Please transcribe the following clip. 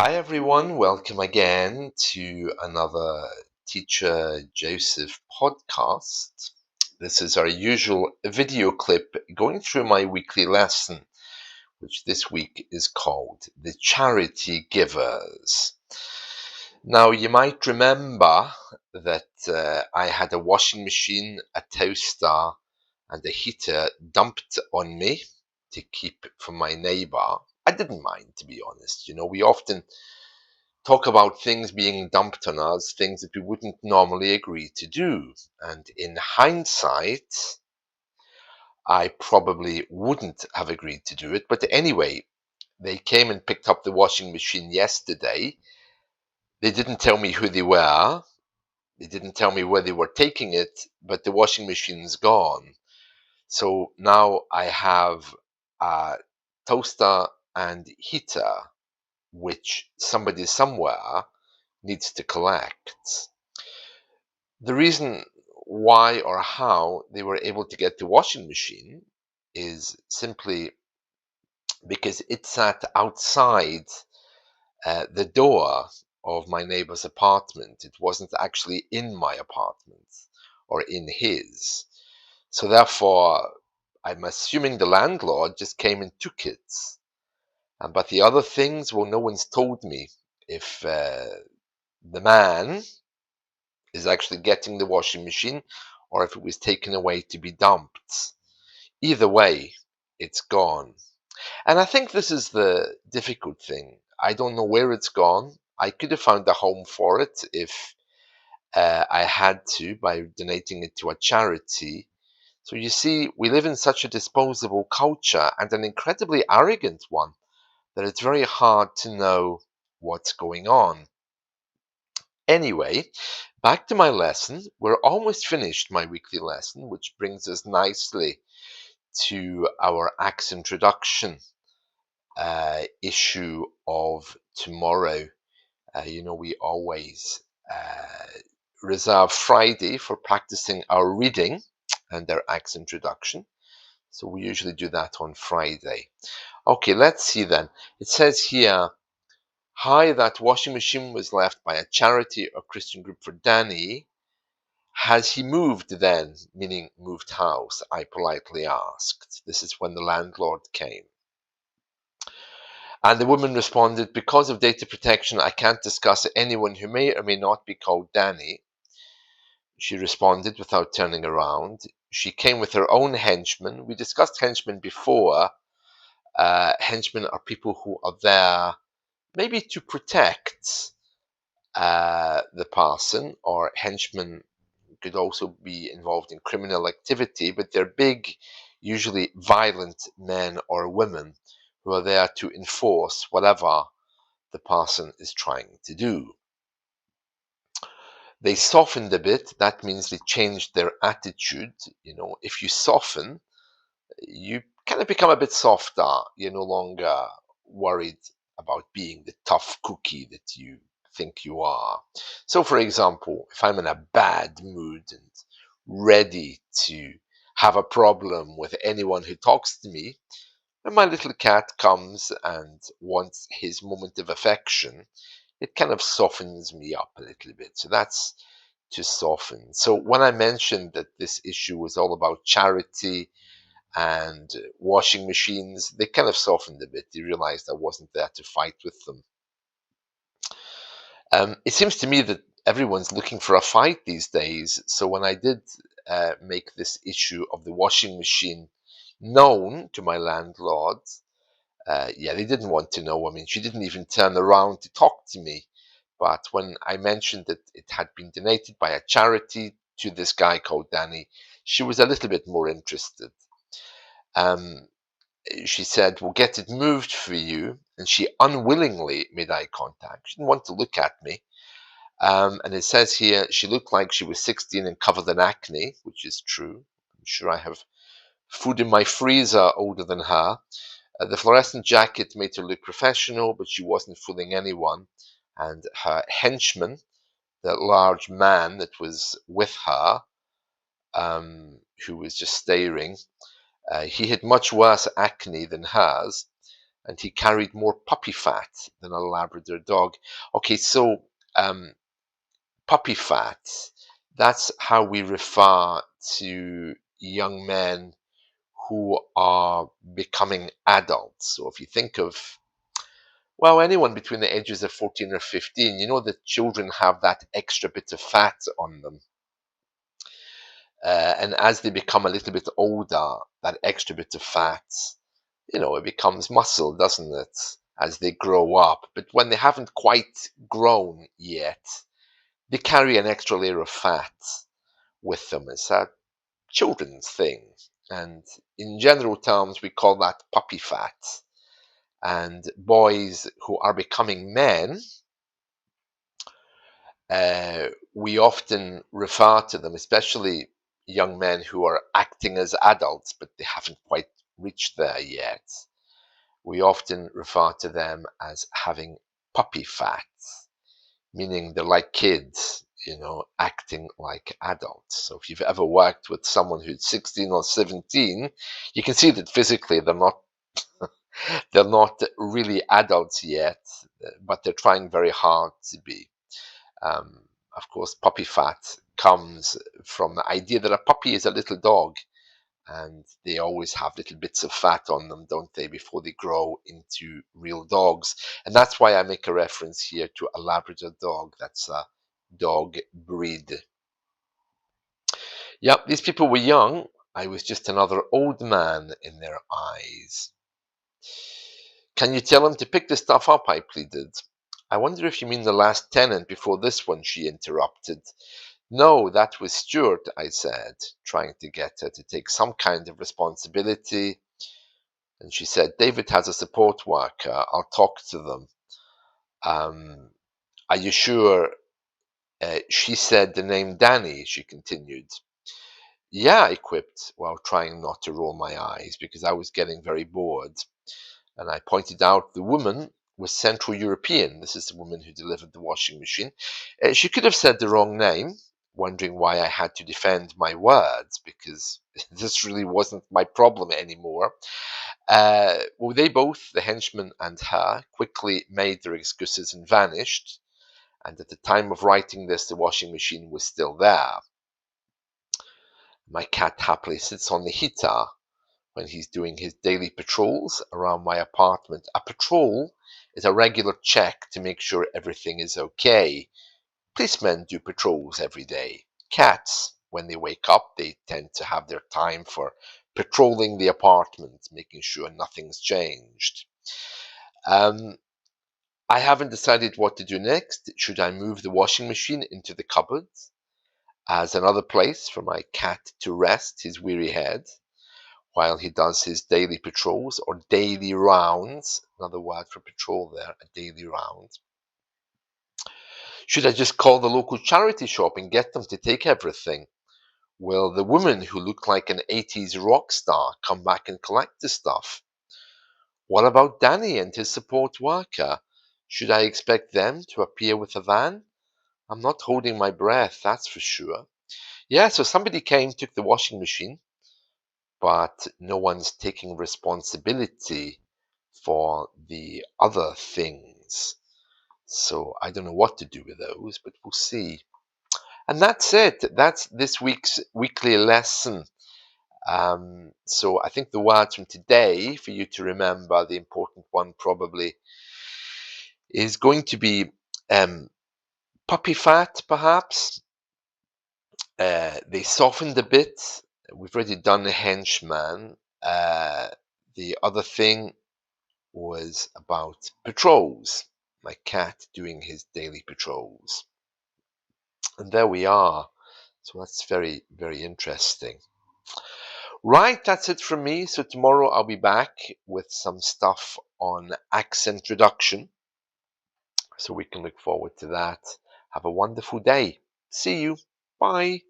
Hi everyone, welcome again to another Teacher Joseph podcast. This is our usual video clip going through my weekly lesson, which this week is called The Charity Givers. Now, you might remember that I had a washing machine, a toaster, and a heater dumped on me to keep from my neighbor. I didn't mind, to be honest. We often talk about things being dumped on us, things that we wouldn't normally agree to do. And in hindsight, I probably wouldn't have agreed to do it. But anyway, they came and picked up the washing machine yesterday. They didn't tell me who they were. They didn't tell me where they were taking it, but the washing machine's gone. So now I have a toaster and heater, which somebody somewhere needs to collect. The reason why or how they were able to get the washing machine is simply because it sat outside the door of my neighbor's apartment. It wasn't actually in my apartment or in his. So therefore, I'm assuming the landlord just came and took it. But the other things, well, no one's told me if the man is actually getting the washing machine or if it was taken away to be dumped. Either way, it's gone. And I think this is the difficult thing. I don't know where it's gone. I could have found a home for it if I had to by donating it to a charity. So you see, we live in such a disposable culture and an incredibly arrogant one that it's very hard to know what's going on. Anyway, back to my lesson. We're almost finished my weekly lesson, which brings us nicely to our axe introduction issue of tomorrow. We always reserve Friday for practicing our reading and our axe introduction. So we usually do that on Friday. Okay, let's see then. It says here, hi, that washing machine was left by a charity or Christian group for Danny. Has he moved then? Meaning moved house, I politely asked. This is when the landlord came. And the woman responded, because of data protection, I can't discuss anyone who may or may not be called Danny. She responded without turning around. She came with her own henchmen. We discussed henchmen before. Henchmen are people who are there maybe to protect the person, or henchmen could also be involved in criminal activity, but they're big, usually violent men or women who are there to enforce whatever the person is trying to do. They softened a bit. That means they changed their attitude. If you soften, you kind of become a bit softer. You're no longer worried about being the tough cookie that you think you are. So, for example, if I'm in a bad mood and ready to have a problem with anyone who talks to me, when my little cat comes and wants his moment of affection, it kind of softens me up a little bit. So that's to soften. So when I mentioned that this issue was all about charity and washing machines, they kind of softened a bit. They realized I wasn't there to fight with them. It seems to me that everyone's looking for a fight these days. So when I did make this issue of the washing machine known to my landlord, they didn't want to know. I mean, she didn't even turn around to talk to me. But when I mentioned that it had been donated by a charity to this guy called Danny, she was a little bit more interested. She said, we'll get it moved for you. And she unwillingly made eye contact. She didn't want to look at me. And it says here, she looked like she was 16 and covered in acne, which is true. I'm sure I have food in my freezer older than her. The fluorescent jacket made her look professional, but she wasn't fooling anyone. And her henchman, that large man that was with her, who was just staring, he had much worse acne than hers, and he carried more puppy fat than a Labrador dog. Okay, so puppy fat, that's how we refer to young men who are becoming adults. So if you think of, well, anyone between the ages of 14 or 15, you know that children have that extra bit of fat on them. And as they become a little bit older, that extra bit of fat, it becomes muscle, doesn't it? As they grow up. But when they haven't quite grown yet, they carry an extra layer of fat with them. It's a children's thing. And in general terms, we call that puppy fat. And boys who are becoming men, we often refer to them, especially young men who are acting as adults, but they haven't quite reached there yet. We often refer to them as having puppy fat, meaning they're like kids, acting like adults. So if you've ever worked with someone who's 16 or 17, you can see that physically they're not really adults yet, but they're trying very hard to be. Of course, puppy fat comes from the idea that a puppy is a little dog, and they always have little bits of fat on them, don't they, before they grow into real dogs. And that's why I make a reference here to a Labrador dog. That's a dog breed. Yep, these people were young. I was just another old man in their eyes. Can you tell him to pick the stuff up? I pleaded. I wonder if you mean the last tenant before this one, she interrupted. No, that was Stuart, I said, trying to get her to take some kind of responsibility. And she said, David has a support worker. I'll talk to them. Are you sure? She said the name Danny, she continued. Yeah, I quipped, while trying not to roll my eyes because I was getting very bored. And I pointed out the woman was Central European. This is the woman who delivered the washing machine. She could have said the wrong name, wondering why I had to defend my words, because this really wasn't my problem anymore. Well, they both, the henchman and her, quickly made their excuses and vanished. And at the time of writing this, the washing machine was still there. My cat happily sits on the heater when he's doing his daily patrols around my apartment. A patrol is a regular check to make sure everything is okay. Policemen do patrols every day. Cats, when they wake up, they tend to have their time for patrolling the apartment, making sure nothing's changed. I haven't decided what to do next. Should I move the washing machine into the cupboard as another place for my cat to rest his weary head while he does his daily patrols or daily rounds? Another word for patrol there, a daily round. Should I just call the local charity shop and get them to take everything? Will the woman who looked like an 80s rock star come back and collect the stuff? What about Danny and his support worker? Should I expect them to appear with a van? I'm not holding my breath, that's for sure. Yeah, so somebody came, took the washing machine, but no one's taking responsibility for the other things. So I don't know what to do with those, but we'll see. And that's it. That's this week's weekly lesson. So I think the words from today, for you to remember, the important one probably, is going to be puppy fat, perhaps. They softened a bit. We've already done the henchman. The other thing was about patrols. My cat doing his daily patrols. And there we are. So that's very, very interesting. Right, that's it from me. So tomorrow I'll be back with some stuff on accent reduction. So we can look forward to that. Have a wonderful day. See you. Bye.